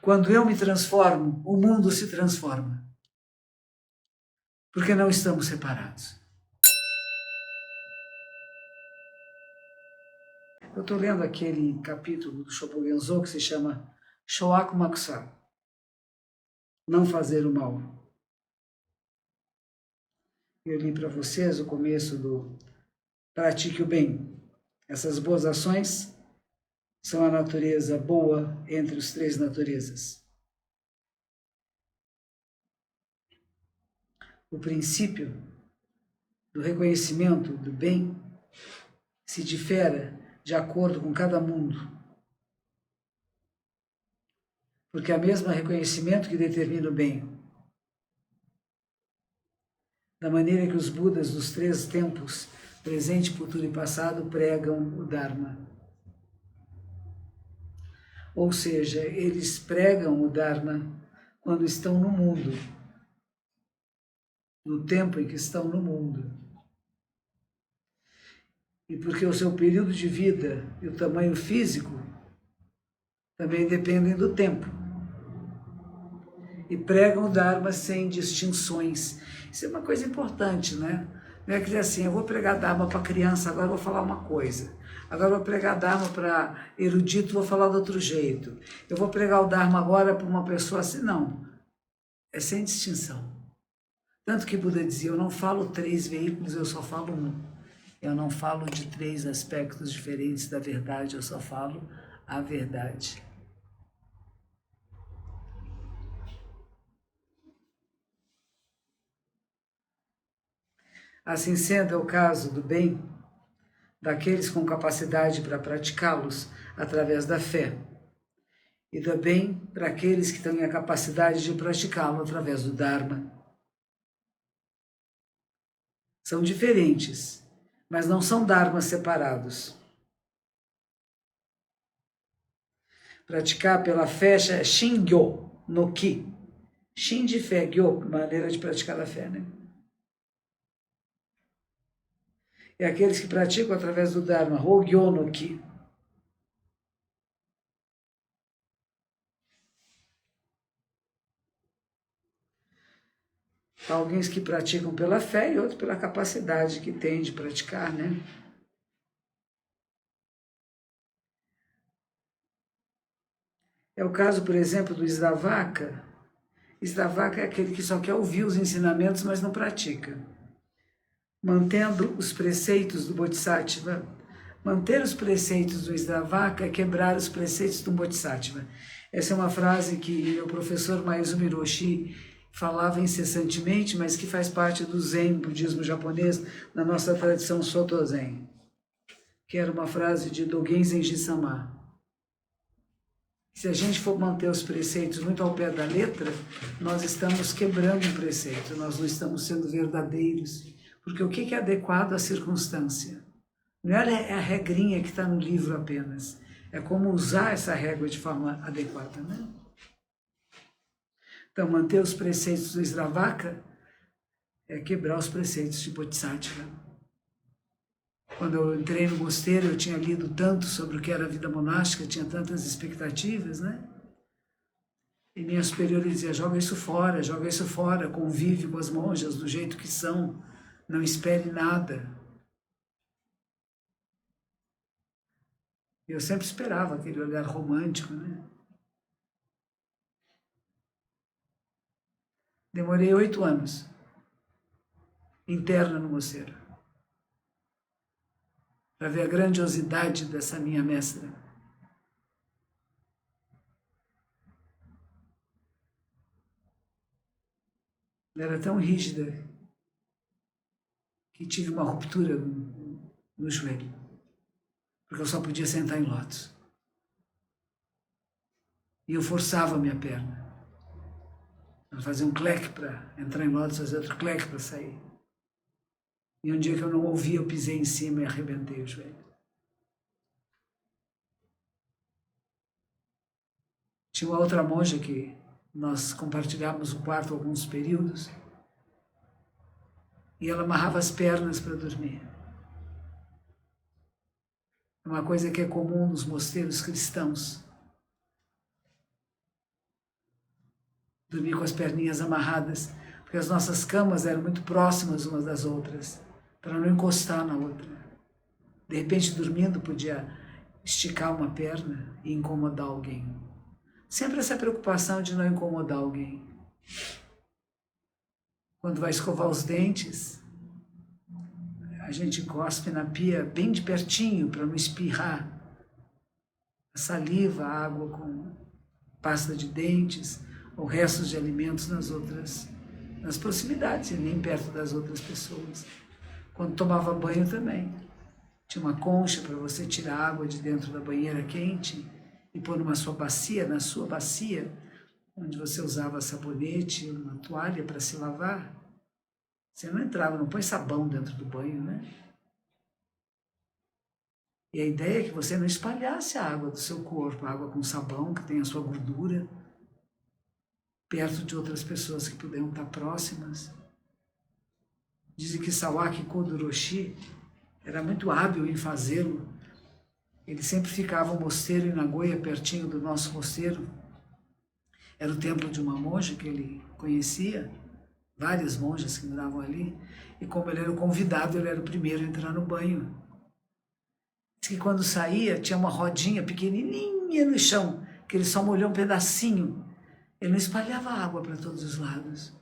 Quando eu me transformo, o mundo se transforma. Porque não estamos separados. Eu estou lendo aquele capítulo do Shopo Genzo que se chama Shoaku Makusa, não fazer o mal. Eu li para vocês o começo do Pratique o Bem. Essas boas ações são a natureza boa entre os três naturezas. O princípio do reconhecimento do bem se difere de acordo com cada mundo. Porque é o mesmo reconhecimento que determina o bem. Da maneira que os Budas dos três tempos, presente, futuro e passado, pregam o Dharma. Ou seja, eles pregam o Dharma quando estão no mundo, no tempo em que estão no mundo. E porque o seu período de vida e o tamanho físico também dependem do tempo. E pregam o Dharma sem distinções. Isso é uma coisa importante, né? Não é que dizer assim, eu vou pregar Dharma para criança, agora eu vou falar uma coisa. Agora eu vou pregar Dharma para erudito, vou falar de outro jeito. Eu vou pregar o Dharma agora para uma pessoa assim. Não, é sem distinção. Tanto que Buda dizia, eu não falo 3 veículos, eu só falo um. Eu não falo de 3 aspectos diferentes da verdade, eu só falo a verdade. Assim sendo, é o caso do bem, daqueles com capacidade para praticá-los através da fé, e também para aqueles que têm a capacidade de praticá-lo através do Dharma. São diferentes, mas não são dharmas separados. Praticar pela fé é Shingyo no Ki. Shin de fé, Gyo, maneira de praticar a fé, né? E aqueles que praticam através do Dharma, Hogyo no Ki. Alguns que praticam pela fé e outros pela capacidade que têm de praticar, né? É o caso, por exemplo, do Isdavaka. Isdavaka é aquele que só quer ouvir os ensinamentos, mas não pratica. Mantendo os preceitos do Bodhisattva. Manter os preceitos do Isdavaka é quebrar os preceitos do Bodhisattva. Essa é uma frase que meu professor Maezume Hiroshi falava incessantemente, mas que faz parte do Zen, budismo japonês, na nossa tradição Soto Zen, que era uma frase de Dogen Zenji-sama. Se a gente for manter os preceitos muito ao pé da letra, nós estamos quebrando um preceito, nós não estamos sendo verdadeiros. Porque o que é adequado à circunstância? Não é a regrinha que está no livro apenas. É como usar essa régua de forma adequada, né? Então, manter os preceitos do Isdavaka é quebrar os preceitos de Bodhisattva. Quando eu entrei no mosteiro, eu tinha lido tanto sobre o que era a vida monástica, tinha tantas expectativas, né? E minha superiora dizia, joga isso fora, convive com as monjas do jeito que são, não espere nada. Eu sempre esperava aquele olhar romântico, né? Demorei 8 anos, interna no mosteiro, para ver a grandiosidade dessa minha mestra. Ela era tão rígida que tive uma ruptura no joelho, porque eu só podia sentar em lótus. E eu forçava a minha perna. Ela fazia um cleque para entrar em lótus, fazia outro cleque para sair. E um dia que eu não ouvi, eu pisei em cima e arrebentei o joelho. Tinha uma outra monja que nós compartilhávamos o quarto alguns períodos, e ela amarrava as pernas para dormir. É uma coisa que é comum nos mosteiros cristãos. dormir com as perninhas amarradas, porque as nossas camas eram muito próximas umas das outras, para não encostar na outra. De repente, dormindo, podia esticar uma perna e incomodar alguém. Sempre essa preocupação de não incomodar alguém. Quando vai escovar os dentes, a gente cospe na pia bem de pertinho para não espirrar a saliva, a água com pasta de dentes ou restos de alimentos nas proximidades e nem perto das outras pessoas. Quando tomava banho também. Tinha uma concha para você tirar a água de dentro da banheira quente e pôr na sua bacia, onde você usava sabonete, uma toalha para se lavar. Você não entrava, não põe sabão dentro do banho, né? E a ideia é que você não espalhasse a água do seu corpo, a água com sabão, que tem a sua gordura, perto de outras pessoas que pudessem estar próximas. Dizem que Sawaki Kodoroshi era muito hábil em fazê-lo. Ele sempre ficava no mosteiro em Nagoya, pertinho do nosso mosteiro. Era o templo de uma monja que ele conhecia, várias monjas que moravam ali, e como ele era o convidado, ele era o primeiro a entrar no banho. Diz que quando saía, tinha uma rodinha pequenininha no chão, que ele só molhou um pedacinho. Ele não espalhava água para todos os lados.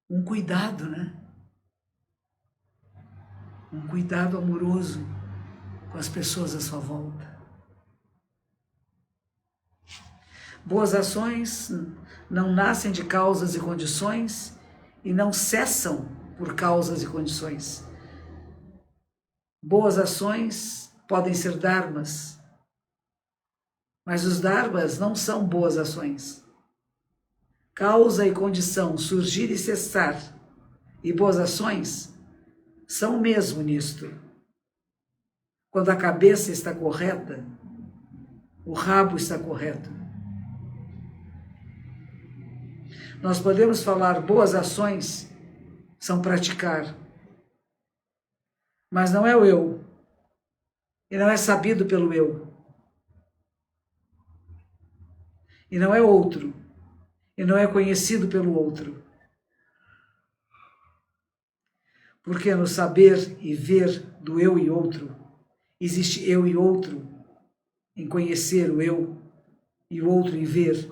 Um cuidado, né? Um cuidado amoroso com as pessoas à sua volta. Boas ações não nascem de causas e condições e não cessam por causas e condições. Boas ações podem ser dharmas, mas os dharmas não são boas ações. Causa e condição, surgir e cessar, e boas ações são o mesmo nisto. Quando a cabeça está correta, o rabo está correto. Nós podemos falar boas ações são praticar, mas não é o eu, e não é sabido pelo eu, e não é outro, e não é conhecido pelo outro. Porque no saber e ver do eu e outro, existe eu e outro em conhecer o eu e o outro em ver.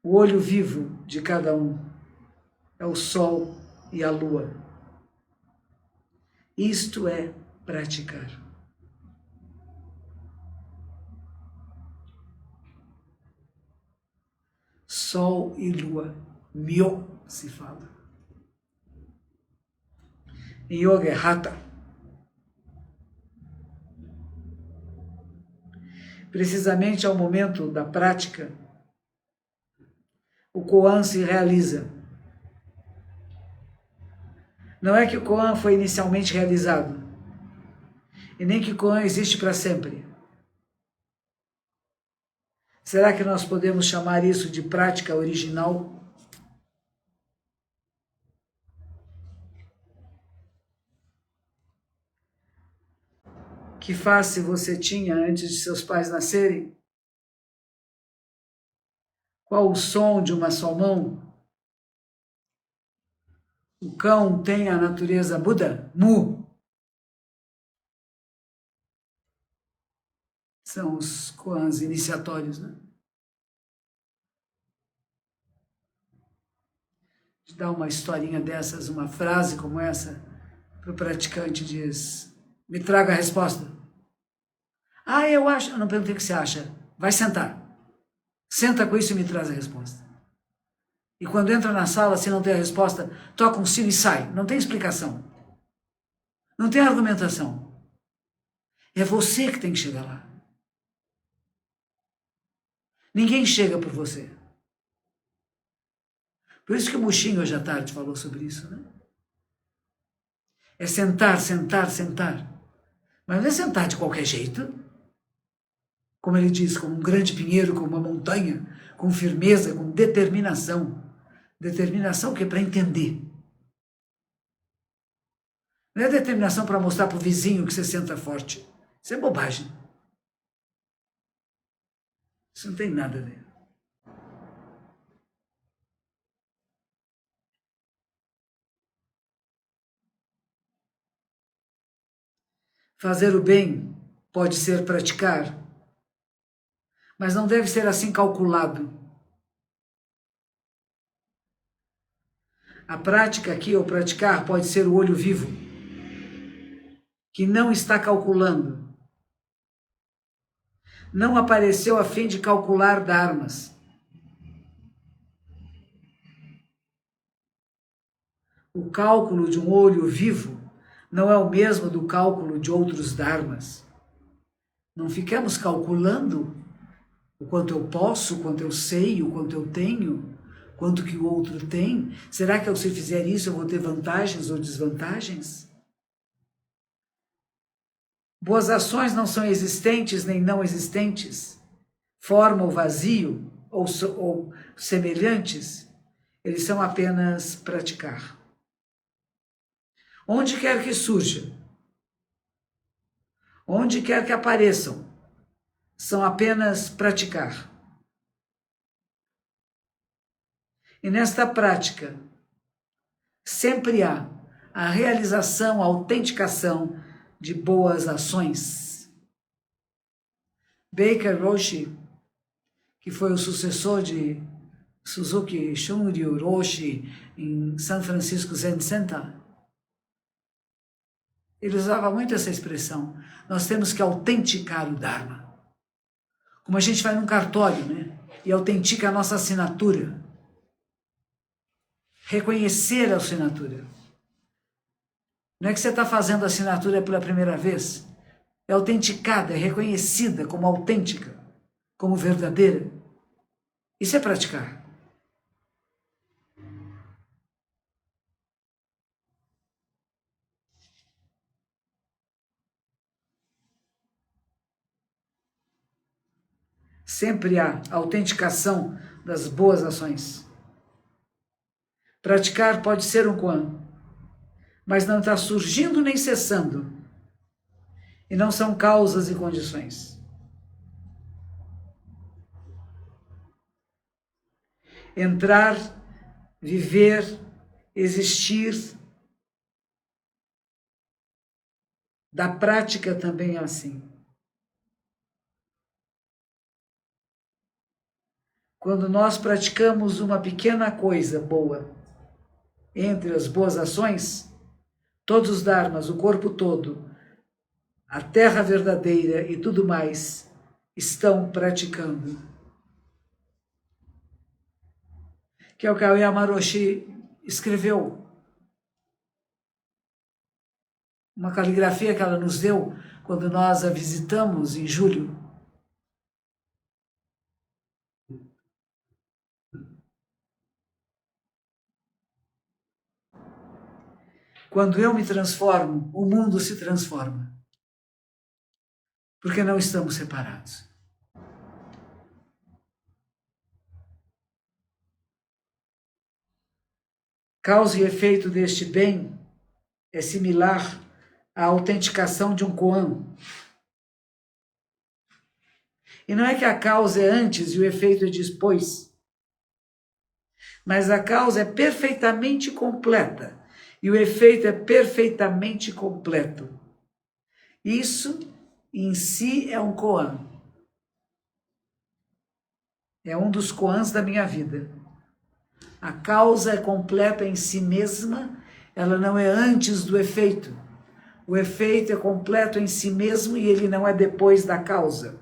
O olho vivo de cada um é o sol e a lua. Isto é praticar. Sol e lua, myo se fala. Em yoga é hatha. Precisamente ao momento da prática, o koan se realiza. Não é que o koan foi inicialmente realizado, e nem que o koan existe para sempre. Será que nós podemos chamar isso de prática original? Que face você tinha antes de seus pais nascerem? Qual o som de uma só mão? O cão tem a natureza Buda? Mu. São os koans iniciatórios, né? De dar uma historinha dessas, uma frase como essa, para o praticante diz, me traga a resposta. Ah, eu acho, eu não perguntei o que você acha. Vai sentar. Senta com isso e me traz a resposta. E quando entra na sala, se não tem a resposta, toca um sino e sai. Não tem explicação. Não tem argumentação. É você que tem que chegar lá. Ninguém chega por você. Por isso que o Mushinho hoje à tarde falou sobre isso, né? É sentar, sentar, sentar. Mas não é sentar de qualquer jeito. Como ele diz, como um grande pinheiro, como uma montanha, com firmeza, com determinação. Determinação que é para entender. Não é determinação para mostrar para o vizinho que você senta forte. Isso é bobagem. Isso não tem nada a ver. Fazer o bem pode ser praticar, mas não deve ser assim calculado. A prática aqui, ou praticar, pode ser o olho vivo, que não está calculando. Não apareceu a fim de calcular dharmas. O cálculo de um olho vivo não é o mesmo do cálculo de outros dharmas. Não ficamos calculando o quanto eu posso, o quanto eu sei, o quanto eu tenho, quanto que o outro tem. Será que se eu fizer isso eu vou ter vantagens ou desvantagens? Boas ações não são existentes nem não existentes, forma ou vazio ou semelhantes, eles são apenas praticar. Onde quer que surja, onde quer que apareçam, são apenas praticar. E nesta prática, sempre há a realização, a autenticação de boas ações. Baker Roshi, que foi o sucessor de Suzuki Shunryu Roshi em San Francisco Zen Center, ele usava muito essa expressão. Nós temos que autenticar o Dharma. Como a gente vai num cartório, né? E autentica a nossa assinatura. Reconhecer a assinatura. Não é que você está fazendo a assinatura pela primeira vez. É autenticada, é reconhecida como autêntica, como verdadeira. Isso é praticar. Sempre há autenticação das boas ações. Praticar pode ser um koan, mas não está surgindo nem cessando. E não são causas e condições. Entrar, viver, existir. Da prática também é assim. Quando nós praticamos uma pequena coisa boa, entre as boas ações, todos os dharmas, o corpo todo, a terra verdadeira e tudo mais, estão praticando. Que é o que a Aoyama Roshi escreveu. Uma caligrafia que ela nos deu quando nós a visitamos em julho. Quando eu me transformo, o mundo se transforma. Porque não estamos separados. Causa e efeito deste bem é similar à autenticação de um koan. E não é que a causa é antes e o efeito é depois, mas a causa é perfeitamente completa e o efeito é perfeitamente completo. Isso em si é um koan. É um dos koans da minha vida. A causa é completa em si mesma, ela não é antes do efeito. O efeito é completo em si mesmo e ele não é depois da causa.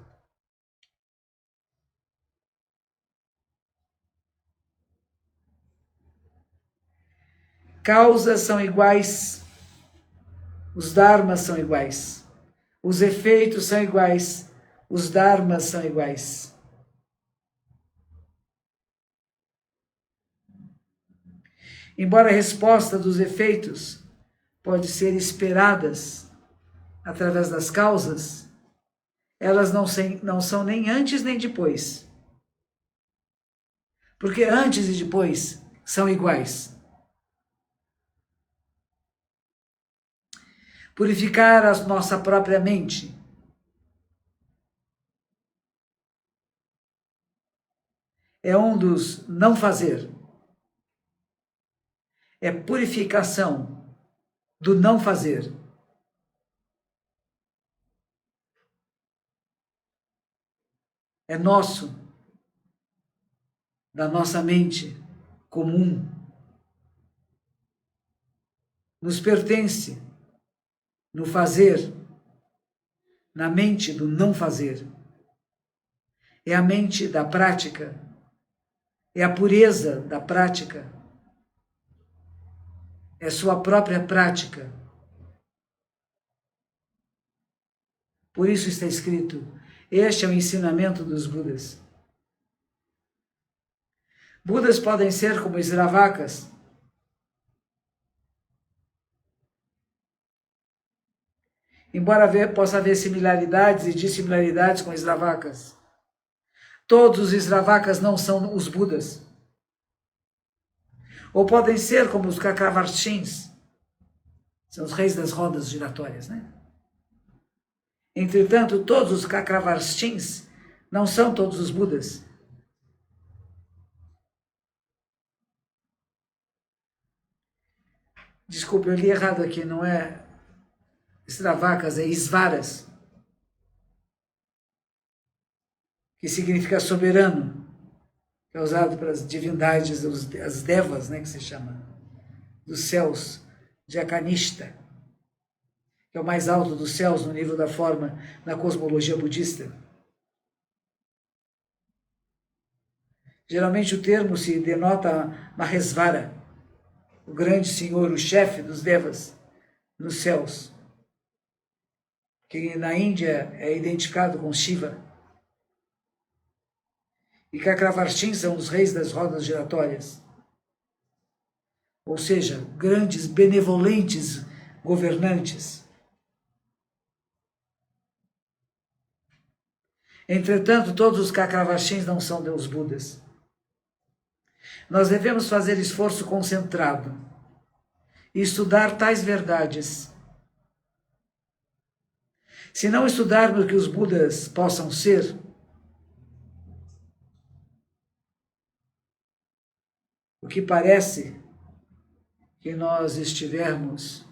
Causas são iguais, os dharmas são iguais, os efeitos são iguais, os dharmas são iguais. Embora a resposta dos efeitos pode ser esperadas através das causas, elas não são nem antes nem depois. Porque antes e depois são iguais. Purificar a nossa própria mente. é um dos não fazer. É purificação do não fazer. É nosso, da nossa mente comum. Nos pertence no fazer, na mente do não fazer. É a mente da prática, é a pureza da prática, é sua própria prática. Por isso está escrito, este é o ensinamento dos Budas. Budas podem ser como Sravakas, embora possa haver similaridades e dissimilaridades com Sravakas. Todos os Sravakas não são os Budas. Ou podem ser como os Chakravartins, são os reis das rodas giratórias, né? Entretanto, todos os Chakravartins não são todos os Budas. Desculpe, eu li errado aqui, não é Sravakas, é Isvaras, que significa soberano, que é usado para as divindades, as devas, né, que se chama, dos céus, de Akanishta, que é o mais alto dos céus no nível da forma na cosmologia budista. Geralmente o termo se denota Mahesvara, o grande senhor, o chefe dos devas nos céus, que na Índia é identificado com Shiva. E Chakravartin são os reis das rodas giratórias, ou seja, grandes, benevolentes governantes. Entretanto, todos os Chakravartins não são Deus Budas. Nós devemos fazer esforço concentrado e estudar tais verdades. Se não estudarmos o que os Budas possam ser, o que parece que nós estivermos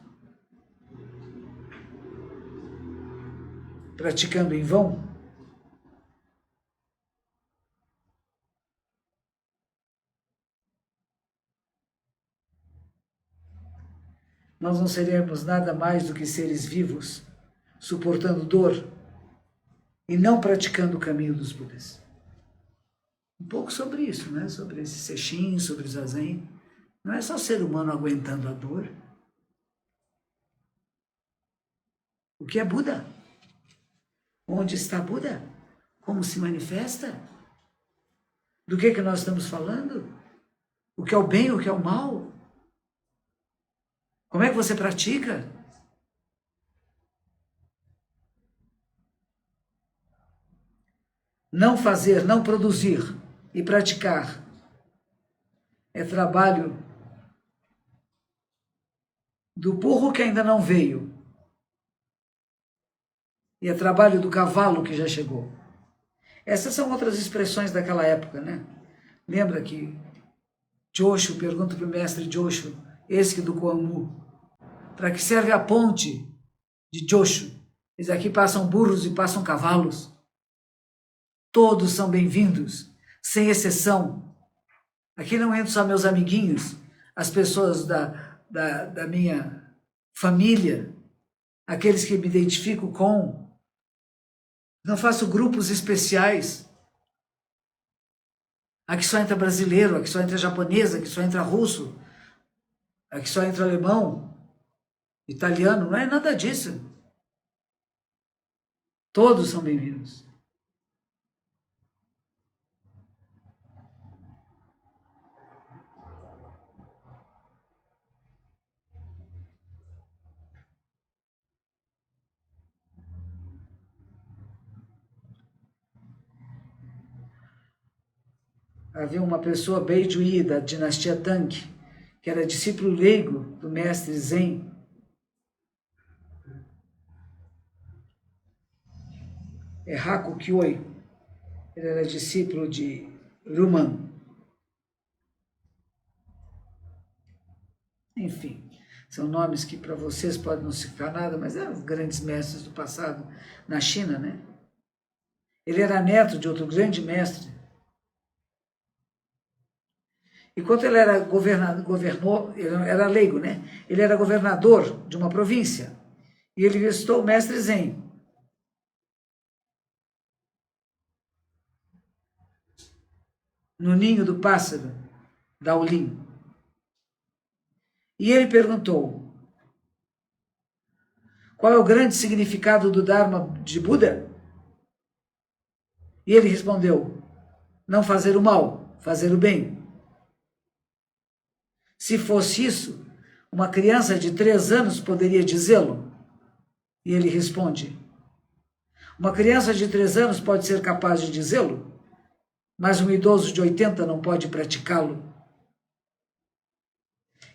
praticando em vão, nós não seremos nada mais do que seres vivos, suportando dor e não praticando o caminho dos Budas. Um pouco sobre isso, né? Sobre esse Sesshin, sobre o Zazen. Não é só ser humano aguentando a dor. O que é Buda? Onde está Buda? Como se manifesta? Do que nós estamos falando? O que é o bem e o que é o mal? Como é que você pratica? Não fazer, não produzir e praticar é trabalho do burro que ainda não veio e é trabalho do cavalo que já chegou. Essas são outras expressões daquela época, né? Lembra que Joshu pergunta para o mestre Joshu, esse do Kuan-Mu, para que serve a ponte de Joshu? Diz, aqui passam burros e passam cavalos. Todos são bem-vindos, sem exceção. Aqui não entram só meus amiguinhos, as pessoas da minha família, aqueles que me identifico com. Não faço grupos especiais. Aqui só entra brasileiro, aqui só entra japonês, aqui só entra russo, aqui só entra alemão, italiano, não é nada disso. Todos são bem-vindos. Havia uma pessoa, Beidui, da dinastia Tang, que era discípulo leigo do mestre Zen. É Haku Kyoi. Ele era discípulo de Luhmann. Enfim, são nomes que para vocês podem não significar nada, mas eram grandes mestres do passado na China, né? Ele era neto de outro grande mestre. Enquanto ele era ele era leigo, né? Ele era governador de uma província. E ele visitou o mestre Zen. No ninho do pássaro, Daolin. E ele perguntou: qual é o grande significado do Dharma de Buda? E ele respondeu: não fazer o mal, fazer o bem. Se fosse isso, uma criança de 3 anos poderia dizê-lo? E ele responde: uma criança de 3 anos pode ser capaz de dizê-lo, mas um idoso de 80 não pode praticá-lo.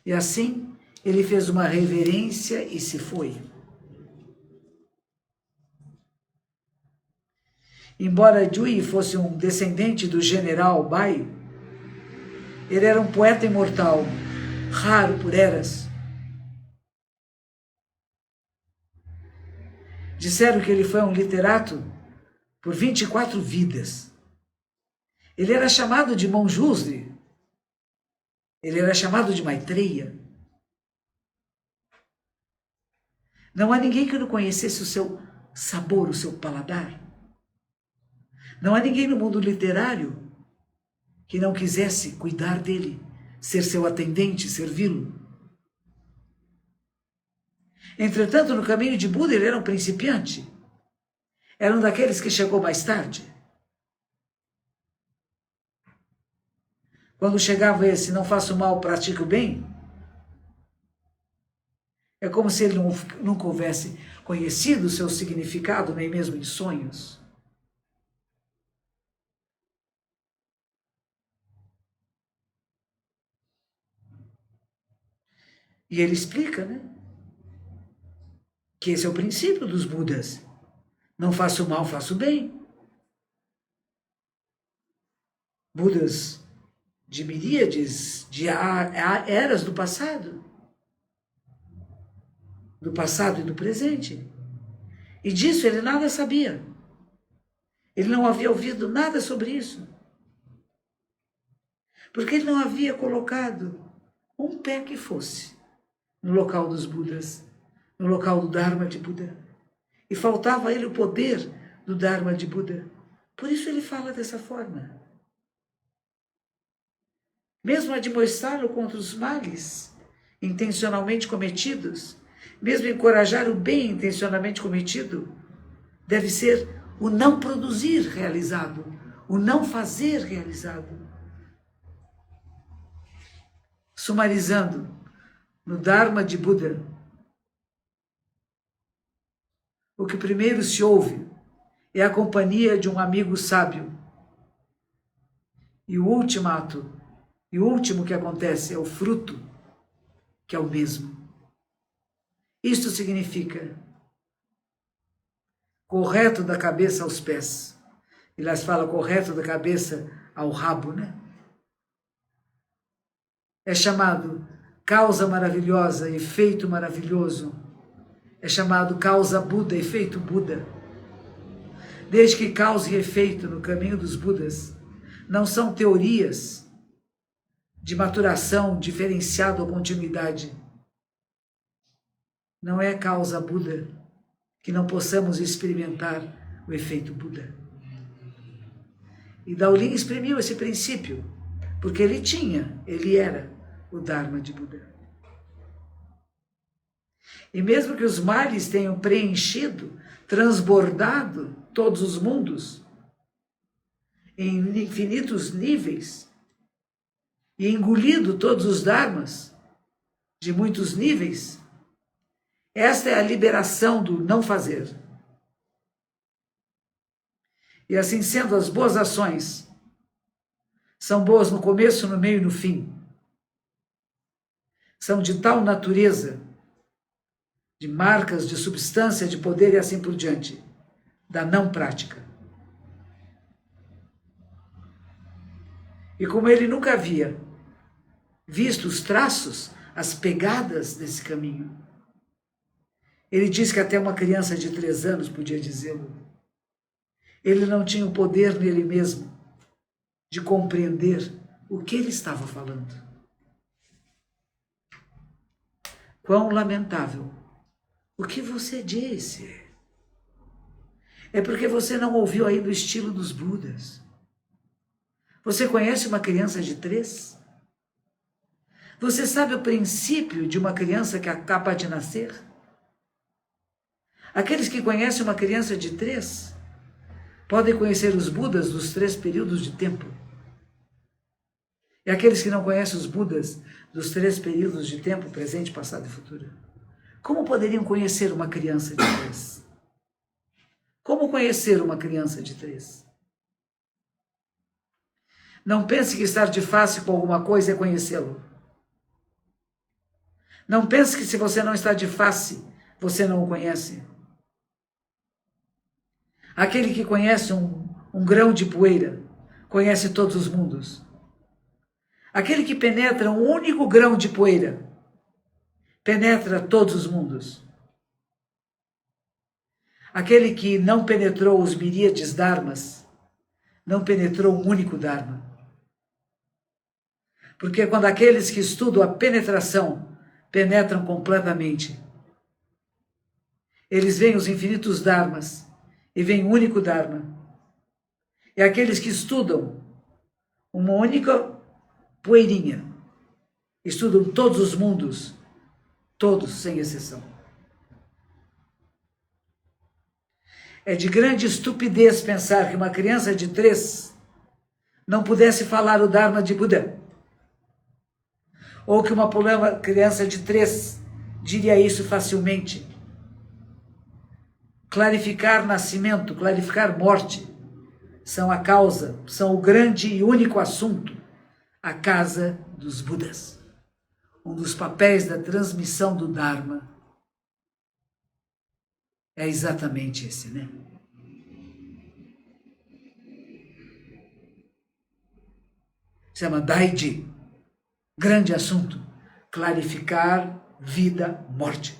E assim, ele fez uma reverência e se foi. Embora Dewey fosse um descendente do general Bai, ele era um poeta imortal, raro por eras. Disseram que ele foi um literato por 24 vidas. Ele era chamado de Manjusri. Ele era chamado de Maitreya. Não há ninguém que não conhecesse o seu sabor, o seu paladar. Não há ninguém no mundo literário que não quisesse cuidar dele, ser seu atendente, servi-lo. Entretanto, no caminho de Buda, ele era um principiante. Era um daqueles que chegou mais tarde. Quando chegava esse, não faço mal, pratico o bem, é como se ele nunca houvesse conhecido o seu significado, nem mesmo em sonhos. E ele explica, né? Que esse é o princípio dos Budas. Não faço mal, faço bem. Budas de miríades, de eras do passado e do presente. E disso ele nada sabia. Ele não havia ouvido nada sobre isso. Porque ele não havia colocado um pé que fosse no local dos Budas, no local do Dharma de Buda. E faltava a ele o poder do Dharma de Buda. Por isso ele fala dessa forma. Mesmo admoestá-lo contra os males intencionalmente cometidos, mesmo encorajar o bem intencionalmente cometido, deve ser o não produzir realizado, o não fazer realizado. Sumarizando, no Dharma de Buda, o que primeiro se ouve é a companhia de um amigo sábio. E o ultimato, e o último que acontece é o fruto, que é o mesmo. Isto significa correto da cabeça aos pés. Elas falam correto da cabeça ao rabo, né? É chamado causa maravilhosa, efeito maravilhoso. É chamado causa Buda, efeito Buda. Desde que causa e efeito no caminho dos Budas não são teorias de maturação diferenciada ou continuidade. Não é causa Buda que não possamos experimentar o efeito Buda. E Daolin exprimiu esse princípio, porque ele era o Dharma de Buda. E mesmo que os males tenham preenchido, transbordado todos os mundos, em infinitos níveis, e engolido todos os dharmas, de muitos níveis, esta é a liberação do não fazer. E assim sendo, as boas ações são boas no começo, no meio e no fim. São de tal natureza, de marcas, de substância, de poder e assim por diante, da não prática. E como ele nunca havia visto os traços, as pegadas desse caminho, ele diz que até uma criança de 3 anos podia dizê-lo. Ele não tinha o poder nele mesmo de compreender o que ele estava falando. Quão lamentável o que você disse. É porque você não ouviu ainda o estilo dos Budas. Você conhece uma criança de 3? Você sabe o princípio de uma criança que acaba de nascer? Aqueles que conhecem uma criança de 3 podem conhecer os Budas dos 3 períodos de tempo. E aqueles que não conhecem os Budas dos 3 períodos de tempo, presente, passado e futuro, como poderiam conhecer uma criança de 3? Como conhecer uma criança de 3? Não pense que estar de face com alguma coisa é conhecê-lo. Não pense que se você não está de face, você não o conhece. Aquele que conhece um grão de poeira, conhece todos os mundos. Aquele que penetra um único grão de poeira, penetra todos os mundos. Aquele que não penetrou os miríades dharmas, não penetrou um único dharma. Porque quando aqueles que estudam a penetração penetram completamente, eles veem os infinitos dharmas e veem um único dharma. E aqueles que estudam uma única poeirinha, estudam todos os mundos, todos sem exceção. É de grande estupidez pensar que uma criança de 3 não pudesse falar o Dharma de Buda. Ou que uma criança de 3 diria isso facilmente. Clarificar nascimento, clarificar morte, são a causa, são o grande e único assunto, a casa dos Budas. Um dos papéis da transmissão do Dharma é exatamente esse, né? Chama Daiji, grande assunto, clarificar vida, morte.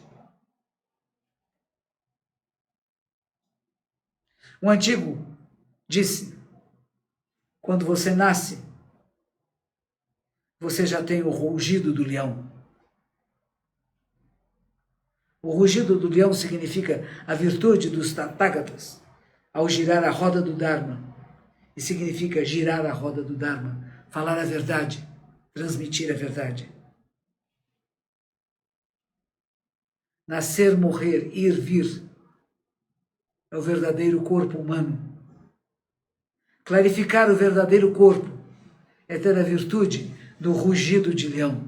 Um antigo disse, quando você nasce, você já tem o rugido do leão. O rugido do leão significa a virtude dos Tathagatas ao girar a roda do Dharma. E significa girar a roda do Dharma, falar a verdade, transmitir a verdade. Nascer, morrer, ir, vir, é o verdadeiro corpo humano. Clarificar o verdadeiro corpo é ter a virtude do rugido de leão.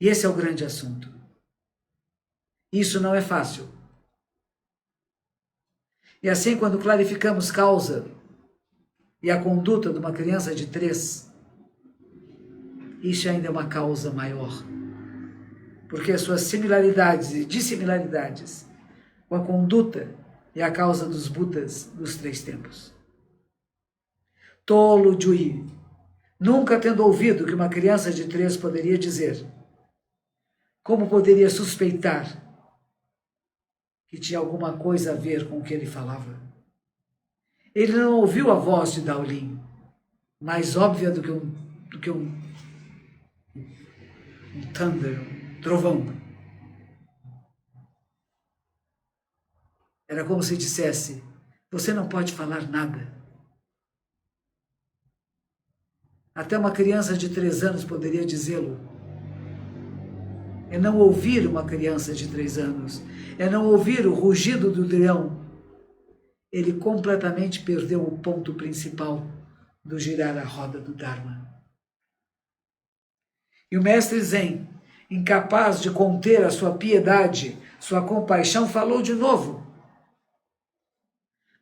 E esse é o grande assunto. Isso não é fácil. E assim, quando clarificamos causa e a conduta de uma criança de 3, isso ainda é uma causa maior. Porque as suas similaridades e dissimilaridades com a conduta é a causa dos Budas dos 3 tempos. Tolo Jui, nunca tendo ouvido que uma criança de 3 poderia dizer, como poderia suspeitar que tinha alguma coisa a ver com o que ele falava? Ele não ouviu a voz de Daolin, mais óbvia do que um thunder, um trovão. Era como se dissesse, você não pode falar nada. Até uma criança de 3 anos poderia dizê-lo. É não ouvir uma criança de 3 anos, é não ouvir o rugido do leão. Ele completamente perdeu o ponto principal do girar a roda do Dharma. E o mestre Zen, incapaz de conter a sua piedade, sua compaixão, falou de novo.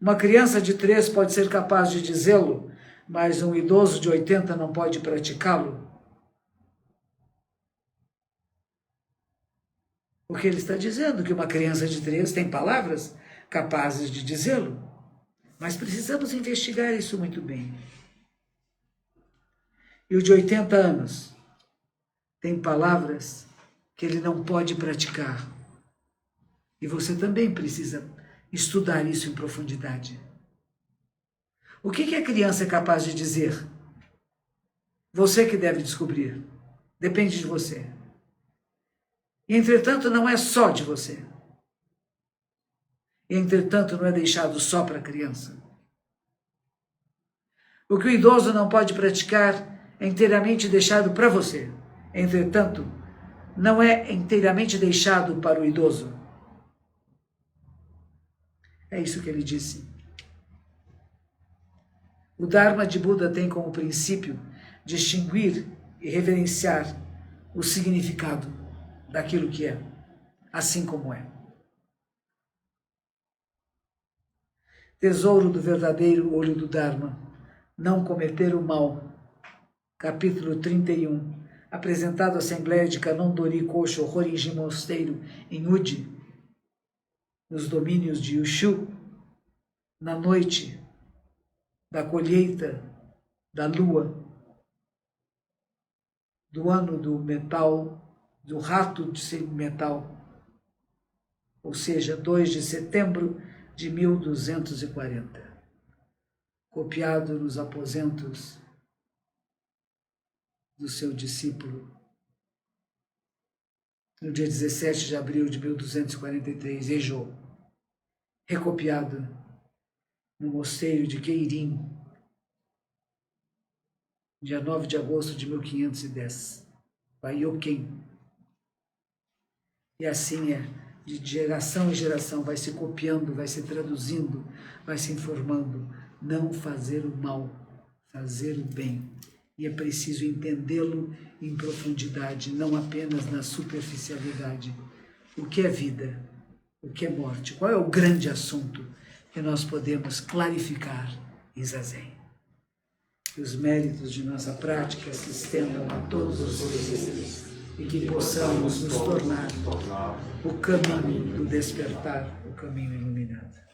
Uma criança de 3 pode ser capaz de dizê-lo, mas um idoso de 80 não pode praticá-lo. Porque ele está dizendo que uma criança de 3 tem palavras capazes de dizê-lo. Mas precisamos investigar isso muito bem. E o de 80 anos tem palavras que ele não pode praticar. E você também precisa estudar isso em profundidade. O que a criança é capaz de dizer? Você que deve descobrir. Depende de você. E, entretanto, não é só de você. E, entretanto, não é deixado só para a criança. O que o idoso não pode praticar é inteiramente deixado para você. Entretanto, não é inteiramente deixado para o idoso. É isso que ele disse. O Dharma de Buda tem como princípio distinguir e reverenciar o significado daquilo que é, assim como é. Tesouro do verdadeiro olho do Dharma, não cometer o mal. Capítulo 31, apresentado à Assembleia de Kannon-dori Kosho Horinji Mosteiro em Uji, nos domínios de Yushu, na noite da colheita da lua, do ano do metal, do rato de sem metal, ou seja, 2 de setembro de 1240, copiado nos aposentos do seu discípulo, no dia 17 de abril de 1243, Eijô, recopiado no mosteiro de Keirin, dia 9 de agosto de 1510, Baioken. E assim é, de geração em geração, vai se copiando, vai se traduzindo, vai se informando. Não fazer o mal, fazer o bem. E é preciso entendê-lo em profundidade, não apenas na superficialidade. O que é vida? O que é morte? Qual é o grande assunto que nós podemos clarificar em Zazen? Que os méritos de nossa prática se estendam a todos os seres e que possamos nos tornar o caminho do despertar, o caminho iluminado.